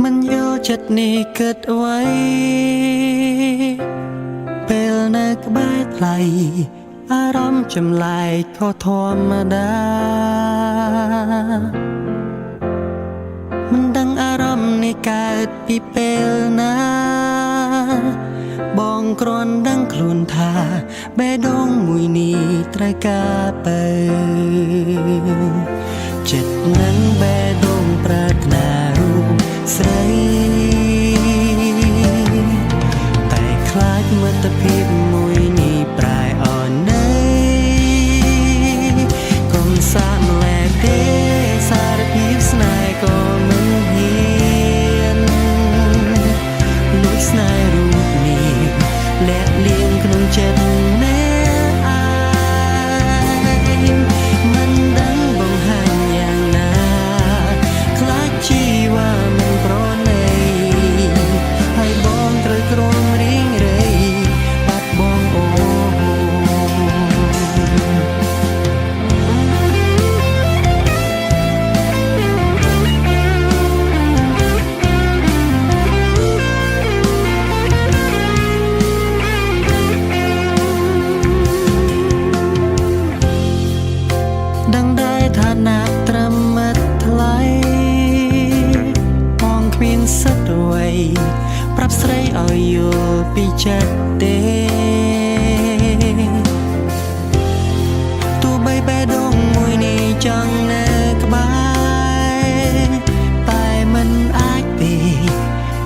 มันយកចិត្តនេះគិតអ្វីពេលនៅក្បែរថ្លៃអារម្មណ៍ចម្លែកខុសធម្មតាមិនដឹងអារម្មណ៍នេះកើតពីពេលណាបងគ្រាន់ដឹងខ្លួនថាបេះដូងមួយនេះត្រូវការទៅចិត្តនឹងបេះដូងប្រាថ្នារូបស្រីតែខ្លាចមិត្តភាពមួយនេះប្រែអន់ន័យកុំសាកម្លែកទេសារភាពស្នេហ៍ក៏មិនហ៊ានលួចស្នេហ៍រូបនេះលាក់លៀងក្នុងចិត្តអ្នកឯងមិនដឹងបង្ហាញយ៉ាងណាខ្លាចជីវ៉ាមិនប្រណីហើយបងត្រូវគ្រងរីងរៃបាត់បងអូដឹងដែរឋានៈត្រឹមមិត្តថ្លៃបងគ្មានសិទ្ធិអ្វីប្រាប់ស្រីឲ្យយល់ពីចិត្តទេទោះបីបេះដូងមួយនេះចង់នៅក្បែរតែមិនអាចទេ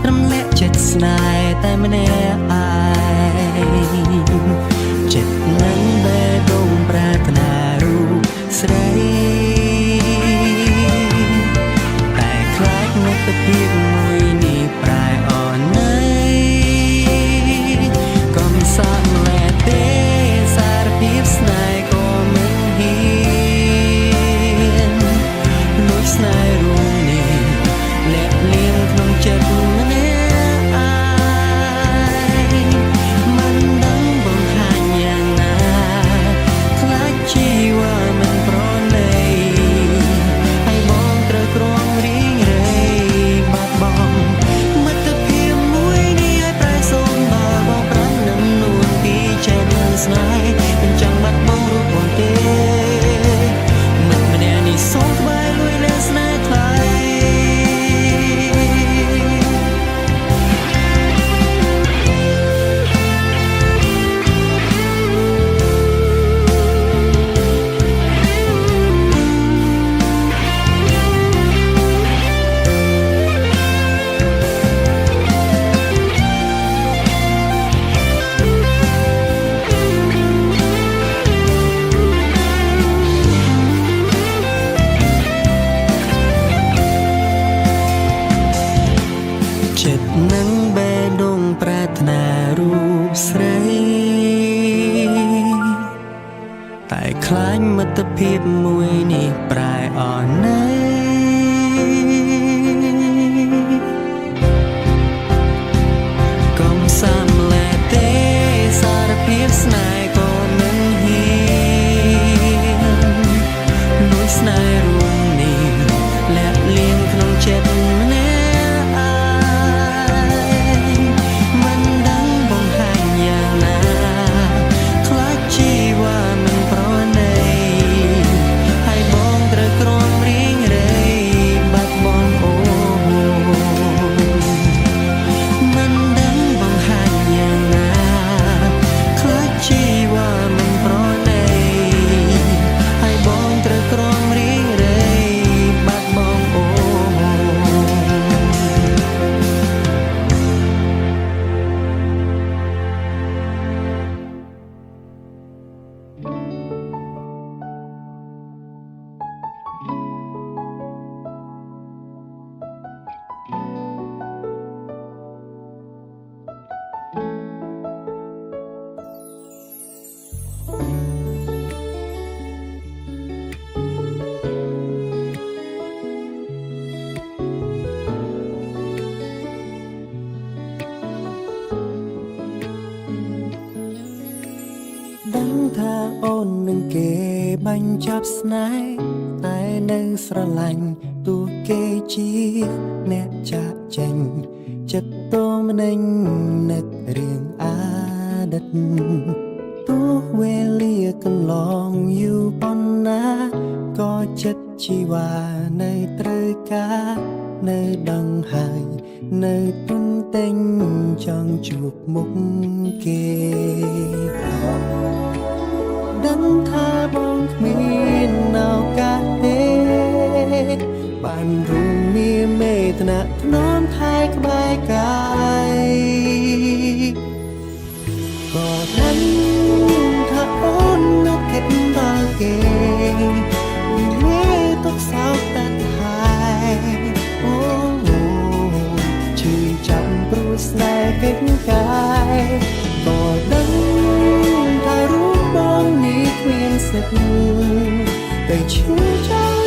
រំលែកចិត្តស្នេហ៍តែម្នាក់ឯងចិត្តនឹងបេះដូងប្រាថ្នារូបស្រីតែខ្លាចមិត្តភាពមួយនេះប្រែអន់ន័យកុំសាកម្លែកទេសារភាពស្នេហ៍ក៏មិនហ៊ានលួចស្នេហ៍រូបនេះលាក់លៀងក្នុងចិត្តម្នាក់ឯងមិនដឹងបង្ហាញយ៉ាងណាខ្លាចជីវ៉ាមិនប្រណីហើយបងត្រូវគ្រងរីងរៃបាត់បង់មិត្តភាពមួយនេះឲ្យប្រែសូនបើបងប្រាំនឹងនួនពីចិត្តស្នេហ៍មិនចង់បាត់បង់រូបបងទេមិត្តម្នាក់នេះសូមក្បែរលួយលើស្នេហ៍ថ្លៃចិត្តនឹងបេះដូងប្រាថ្នារូបស្រីតែខ្លាចមិត្តភាពមួយនេះប្រែអន់ន័យកុំសាកម្លែកទេសារភាពស្នេហ៍ក៏មិនហ៊ានលួចស្នេហ៍រូបនេះលាក់លៀងក្នុងចិត្តម្នាក់មិនដឹងបង្ហាញយ៉ាងណាខ្លាចជីវ៉ាមិនប្រណីហើយបងត្រូវគ្រងរីងរៃបាត់បង់អូមិនដឹងបង្ហាញយ៉ាងណាខ្លាចជីវ៉ាមិនប្រណីហើយបងត្រូវគ្រងរីងរៃបាត់បង់អូដឹងថាអូននឹងគេបាញ់ចាប់ស្នេហ៍តែនៅស្រឡាញ់ទោះគេជាអ្នកចាក់ចេញ ចិត្តតមនឹងនឹករឿងអតីតទោះវេលាកន្លងយូរប៉ុណ្ណាក៏ចិត្តជីវ៉ានៅត្រូវការនៅដឹងហើយនៅទុនតែងចង់ជួបមុខគេដឹងថាបងគ្មានឱកាសទេបានរួមមានមេត្តាថ្នមថែក្បែរកាយក៏ដឹងថាអូននឹកគិតដល់គេមានទុកសោកតែហើយអូឈឺចាំព្រោះស្នេហ៍កិច្ចកាយក៏ដឹងថារូបបងនេះគ្មានសិទ្ធិតែឈឺចាំ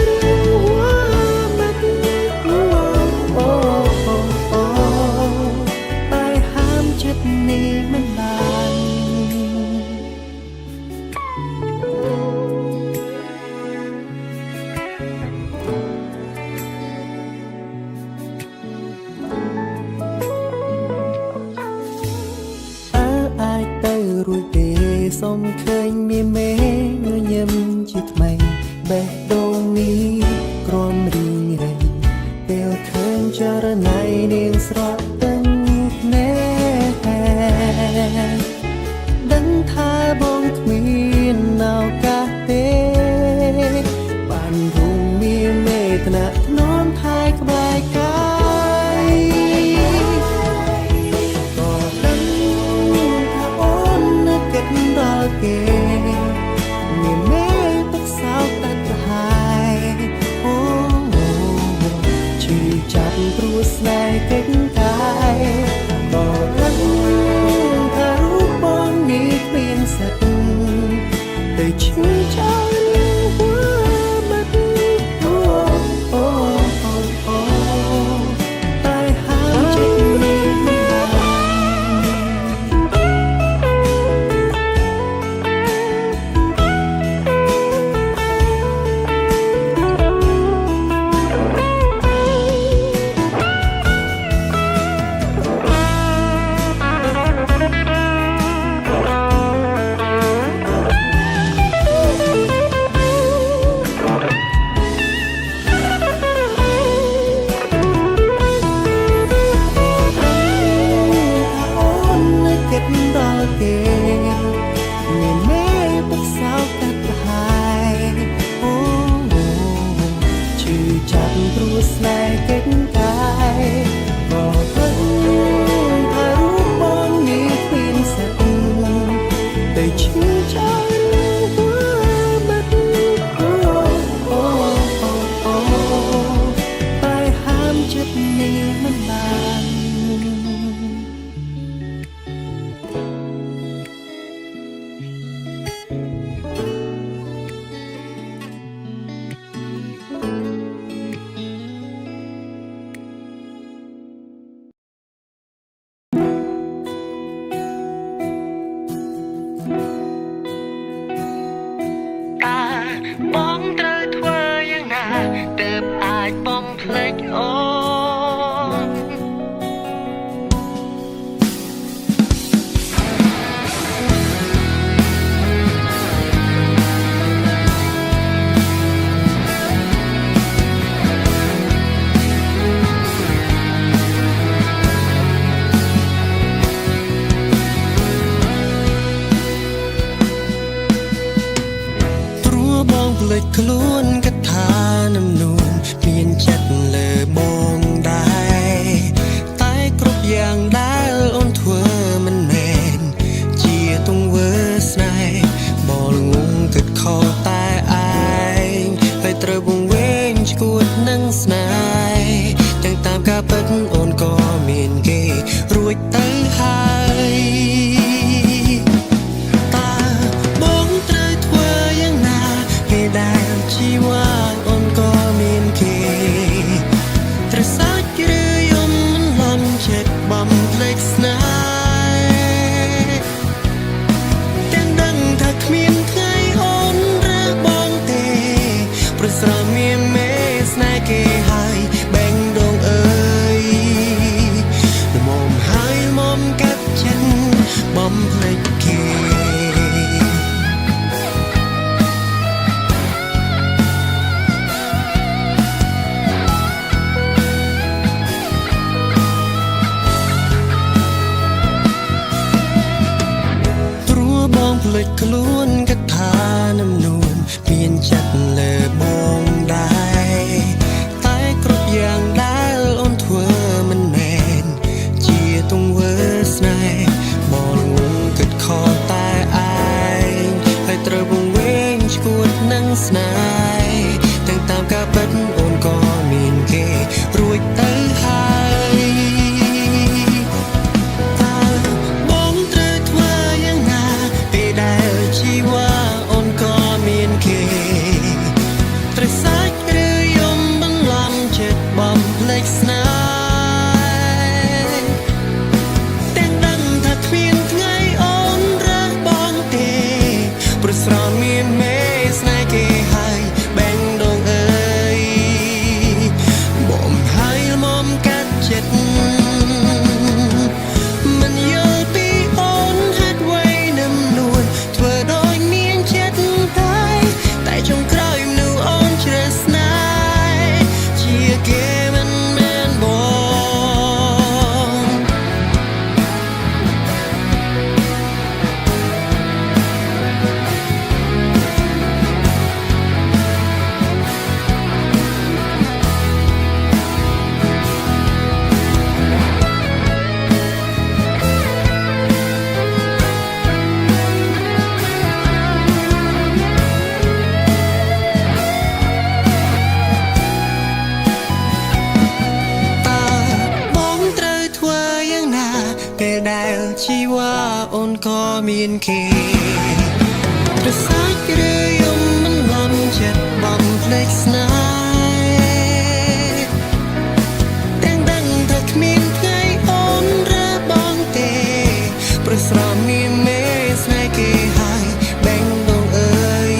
នេះមិនបានអាចទៅរួចទេសុំឃើញមានមេញញឹមជាថ្មីបេះដូងនេះក្រំរីរៃពេលឃើញចរណៃនាងស្រស់ទាំងណែដឹងថាបងគ្មានឱកាសទេបានរួមមានមេត្តាថ្នមថែក្បែរកាយក៏ដឹងថាអូននឹកគិតដល់គេមានមេទុកសោកតែប្រហើយអូឈឺចាប់ព្រោះស្នេហ៍កិច្ចកាយក៏ដឹងថារូបបងនេះគ្មានសិទ្ធិតែឈឺចាំបាត់តែហាមចិត្តនេះមិនគេមានមេទុកសោកតែប្រហើយអូឈឺចាប់ព្រោះស្នេហ៍កិច្ចកាយក៏ដឹងថារូបបងនេះគ្មានសិទ្ធិតែឈឺចាប់បាត់តែហាមចិត្តនេះមិនបានបងត្រូវធ្វើយ៉ាងណាទើបអាចបំភ្លេចអូនបងភ្លេចខ្លួនគិតថានឹងនួនមានចិត្តលើបងដែរតែគ្រប់យ៉ាងដែលអូនធ្វើមិនមែនជាទង្វើស្នេហ៍បងងងគិតខុសតែឯងហើយត្រូវវង្វេងឈួតនឹងស្នេហ៍ទាំងតាមការពិតអូនក៏មានគេរួចទៅហើយដែលជីវ៉ាអូនក៏មានគេត្រសាច់ឬយំមិនលំចិត្តបំភ្លេចស្នេហ៍ទាំងដឹងថាគ្មានថ្ងៃអូនរើបងទេព្រោះស្រមានមេស្នេហ៍គេហើយបែងដងអើយ ជីវ៉ាអូនក៏មានគេប្រសាទឬយំមិនឡំចិត្តបំភ្លេចស្នេហ៍ទាំងដឹងថាគ្មានថ្ងៃអូនរើបងទេប្រស្រមមានមេស្នេហ៍គេហើយបែងដងអើយ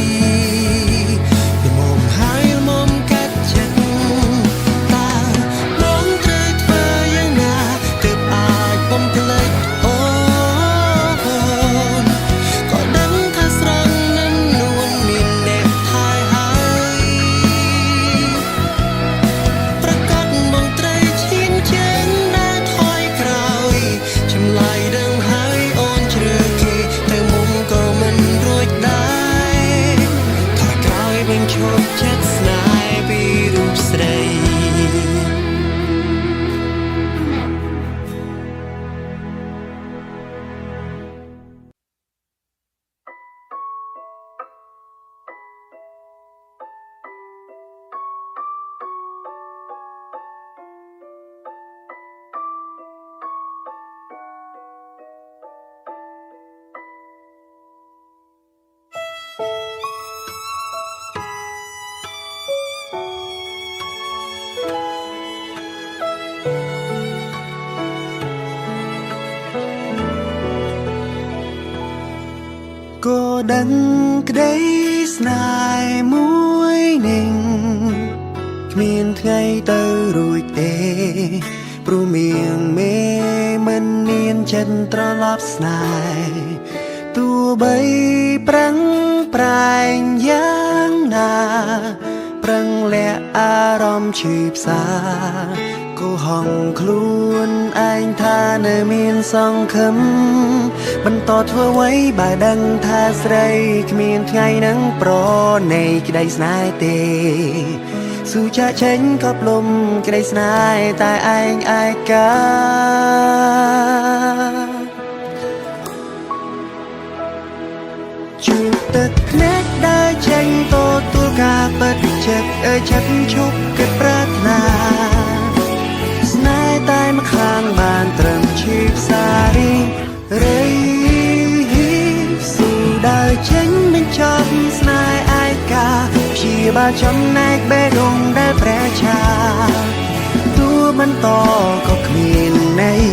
ល្មមហើយល្មមកាត់ចិត្តតើបងត្រូវធ្វើយ៉ាងណាទើបអាចបំភ្លេចអូនក៏ដឹងថាស្រង់នឹងនួនមានអ្នកថែហើយប្រកាសបងត្រូវឈានជើងដើរថយក្រោយចម្លើយដឹងហើយអូនជ្រើគេទៅមុំក៏មិនរួចដែរថយក្រោយវិញឈប់ចិត្តស្នេហ៍ពីរូបស្រីក៏ដឹងក្តីស្នេហ៍មួយនឹងគ្មានថ្ងៃទៅរួចទេព្រោះមៀងមេមិនមានចិត្តត្រឡប់ស្នេហ៍ទោះបីប្រឹងប្រែងយ៉ាងណាប្រឹងលាក់អារម្មណ៍ឈឺផ្សាក៏ហងខ្លួនឯងថានៅមានសង្ឃឹមបន្តធ្វើអ្វីបើដឹងថាស្រីគ្មានថ្ងៃនឹងប្រណីក្តីស្នេហ៍ទេស៊ូចាក់ចេញក៏ផ្លុំក្តីស្នេហ៍តែឯងឯកាជួបទឹកភ្នែកដើរចេញទទួលការពិតចិត្តចិត្តឈប់គិតប្រាថ្នាស្នេហ៍តែម្ខាងបានត្រឹមឈឺផ្សារីរីស៊ូដើរចេញបញ្ចប់ស្នេហ៍ឯកាព្យាបាលចំណែកបេះដូងដែលប្រែឆាទោះបន្តក៏គ្មានន័យ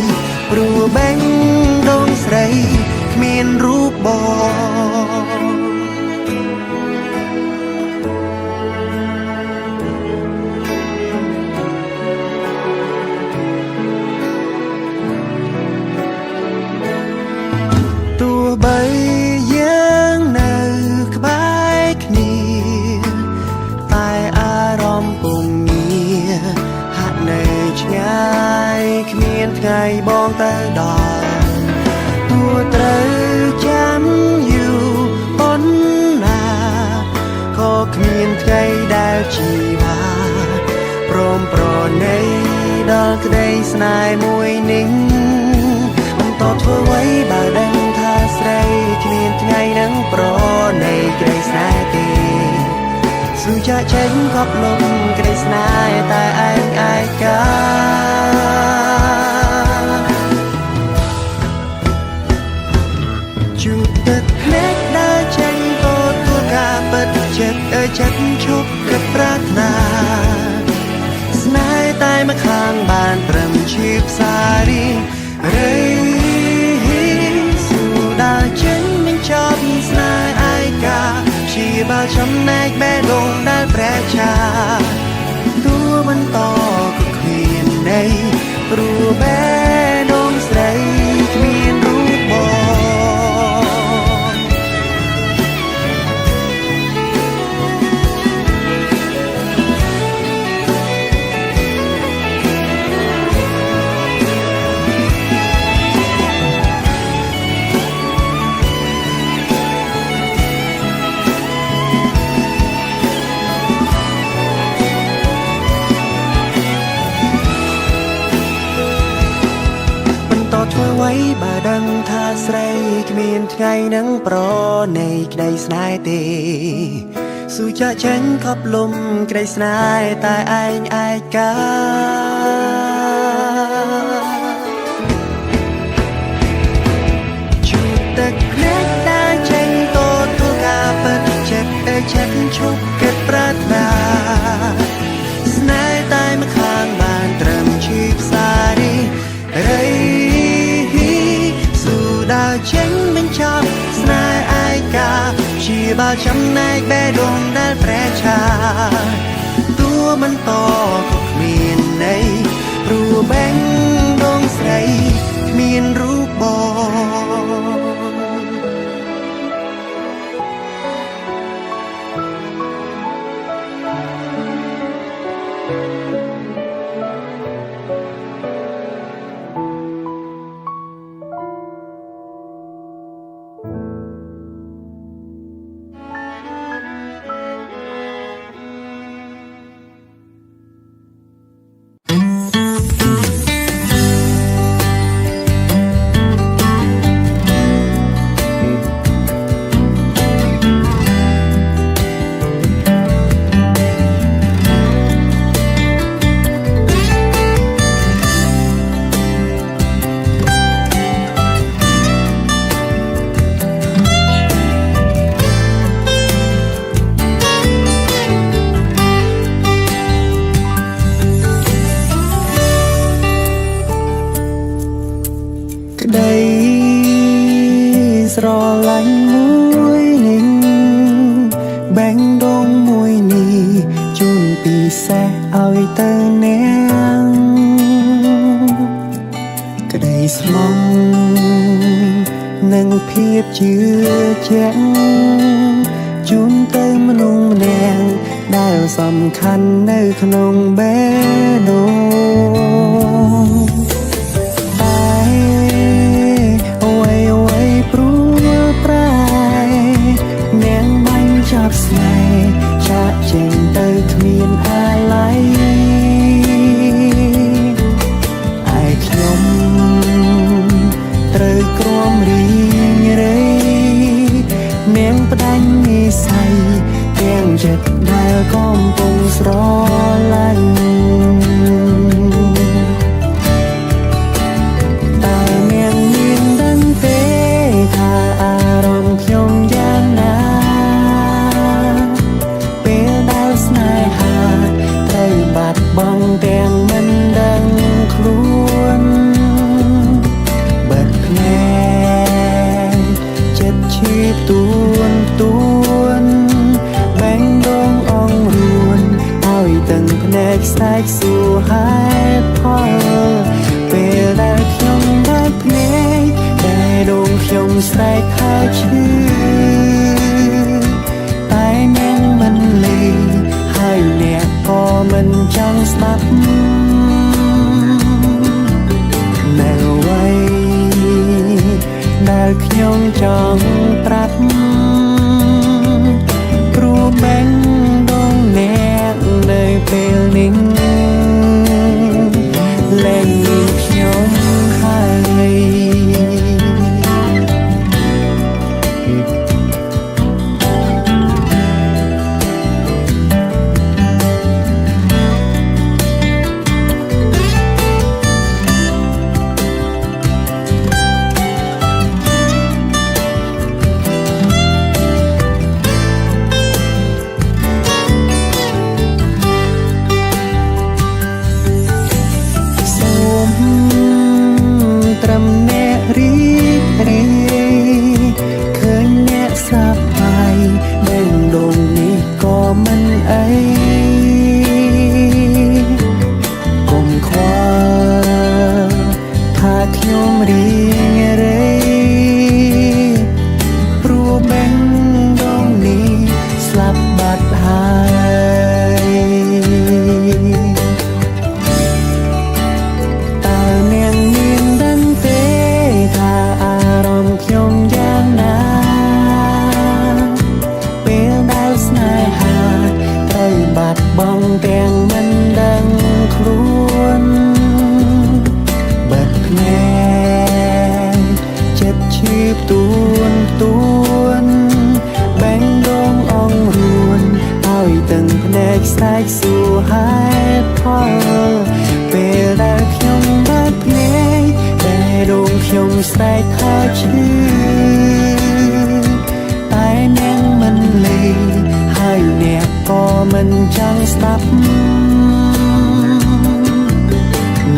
ព្រោះបេះដូងស្រីគ្មានរូបបងទោះបីយើងនៅក្បែរគ្នាតែអារម្មណ៍ពុំងារហាក់នៅឆ្ងាយគ្មានថ្ងៃបងទៅដល់ទោះត្រូវចាំយូរប៉ុណ្ណាក៏គ្មានថ្ងៃដែលជីវ៉ាព្រមប្រណីដល់ក្តីស្នេហ៍មួយនេះបន្តធ្វើអ្វីបើដឹងថាស្រីគ្មានថ្ងៃនឹងប្រណីក្តីស្នេហ៍ទេស៊ូចាក់ចេញក៏ផ្លុំក្តីស្នេហ៍តែឯងឯកាជួបទឹកភ្នែកដើរចេញទទួលការពិតចិត្តចិត្តឈប់គិតប្រាថ្នាស្នេហ៍តែម្ខាងបានត្រឹមឈឺផ្សារីរីស៊ូដើរចេញបញ្ចប់ស្នេហ៍ឯកាព្យាបាលចំណែកបេះដូងដែលប្រែឆាទោះបន្តក៏គ្មានន័យព្រោះបេះដូងស្រីគ្មានរូបបង ធ្វើអ្វីបើដឹងថាស្រីគ្មានថ្ងៃនឹងប្រណីក្តីស្នេហ៍ទេស៊ូចាក់ចេញខប់លំក្តីស្នេហ៍តែឯងឯកា ចំណែកបេះដូងដែលប្រែឆាតួបន្តក៏គ្មានន័យព្រោះបេះដូងស្រីគ្មានរូបបងក្តីស្រឡាញ់មួយនេះបេះដូងមួយនេះជូនពិសេសឲ្យទៅអ្នកក្តីស្មងនិងភាពជឿជាក់ជូនទៅមនុស្សម្នាក់ដែលសំខាន់នៅក្នុងបេះដូងចាប់ស្នេហ៍ចាក់ចេញទៅគ្មានអាឡ័យឯខ្ញុំត្រូវក្រំរីងរៃនាងផ្ដាច់និស្ស័យទាំងចិត្តដែលកំពុងស្រឡាញ់តើនាងមានដឹងទេថាអារម្មណ៍ខ្ញុំយ៉ាងណាបាត់បង់ទាំងមិនដឹងខ្លួនបិទភ្នែកចិត្តឈឺទួនបេះដូងអងរួនឲ្យទាំងភ្នែកស្ដាយសួរហេតុផលពេលដែលខ្ញុំបាត់ភ្នែកបេះដូងខ្ញុំស្រែកហើយឈឺតែនាងមិនលីហើយអ្នកក៏មិនចង់ស្ដាប់នៅអ្វីដែលខ្ញុំចង់ប្រាប់ព្រោះបេះដូងអ្នកនៅពេលនេះលែងមានខ្ញុំហើយត្រឹមអ្នករីករាយឃើញអ្នកសប្បារបេះដូងនេះក៏មិនអីកុំខ្វល់ថាខ្ញុំរីងរៃព្រោះបេះដូងនេះស្លាប់បាត់ហើយខ្ញុំយ៉ាងណាពេលដែលស្នេហាត្រូវបាត់បង់ទាំងមិនដឹងខ្លួនបិទភ្នែកចិត្តឈឺទួនបេះដូងអងរួនឲ្យទាំងភ្នែកស្ដាយសួរហេតុផលពេលដែលខ្ញុំបាត់ភ្នែកបេះដូងខ្ញុំស្រែកហើយឈឺតែនាងមិនលីហើយអ្នកក៏មិនចង់ស្ដាប់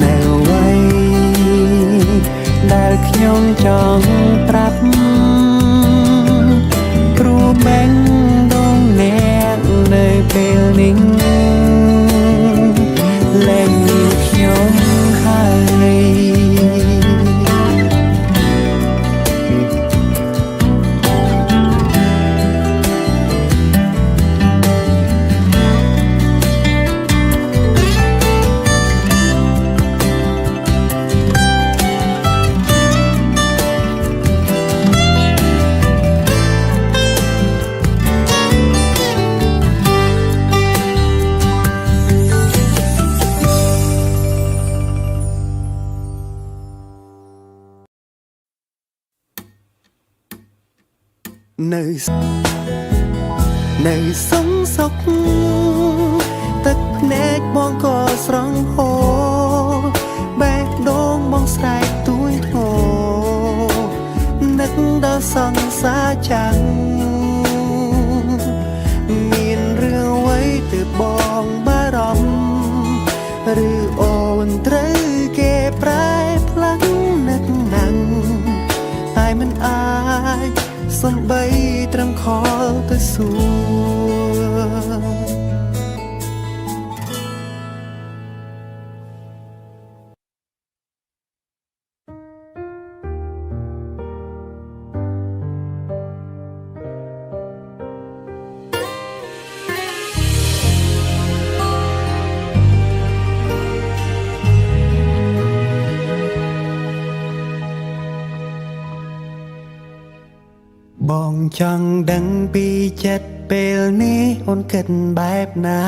នៅអ្វីដែលខ្ញុំចង់ប្រាប់ព្រោះបេះ នៅសងសុកទឹកភ្នែកបងក៏ស្រង់ហូរបែកដូងបងស្រែកទួយធ្ងរនឹកដល់សង្សារចាំងមានរឿងអ្វីទើបបងបារម្ភឬអូនត្រូវគេប្រែផ្លាស់នឹកណាំងតែមិនអាចសំបីត្រឹមខលទៅសួរបងចង់ដឹងពីចិត្តពេលនេះអូនគិតបែបណា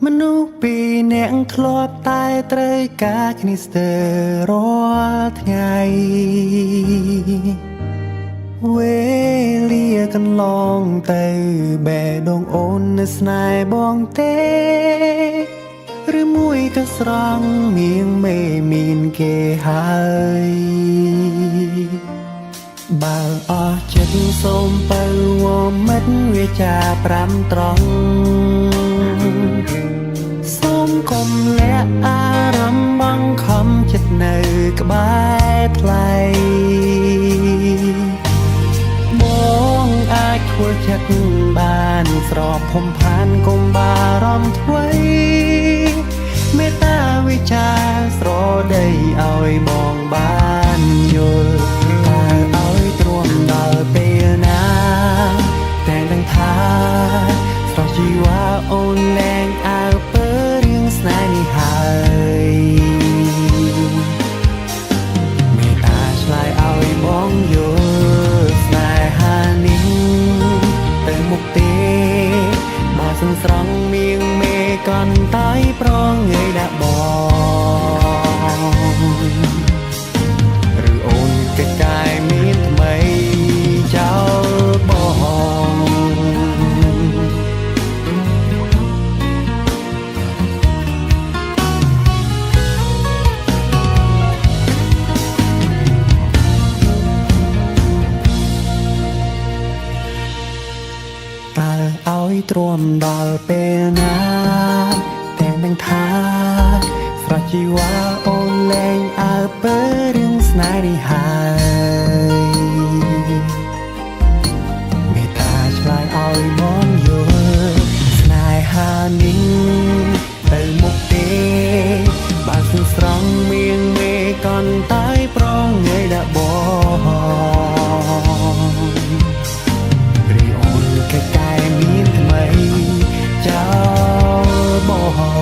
មនុស្សពីរនាក់ធ្លាប់តែត្រូវការគ្នាស្ទើររាល់ថ្ងៃវេលាកន្លងទៅបែដងអូននៅស្នេហ៍បងទេឬមួយក៏ស្រង់មៀងមេមានគេហើយបើអស់ចិត្តសូមបើវមិត្តវាចា5ត្រង់សូមកុំលាក់អារម្មណ៍បង្ខំចិត្តនៅក្បែរថ្លៃបងអាចធ្វើចិត្តបានស្របភំផានកុំបារម្ភអ្វីមេត្តាវិចារស្រដីឲ្យបងបានយល់ដល់ពេលណាតែដឹងថាស្រស់ជីវ៉ាអូនលែងអើពើរឿងស្នេហ៍នេះហើយមេត្តាឆ្លើយឲ្យបងយល់ស្នេហានេះទៅមុខទេបើសង្ស្រង់មៀងមេកន្តតែប្រងងាយដាក់បងឬអូនកិច្ចកាយមានថ្មីចោលបងតើឲ្យទ្រាំដល់ពេលណាតែនឹងថាស្រស់ជីវ៉ាអូនលែងអើពើរឿងស្នេហ៍នេះហើយមេត្តាឆ្លើយឲ្យបងយល់ស្នេហានេះទៅមុខទេបើសង្ស្រង់មៀងមេកន្តតែប្រងងាយដាក់បងរីអូនកិច្ចកាយមានថ្មីចោលបង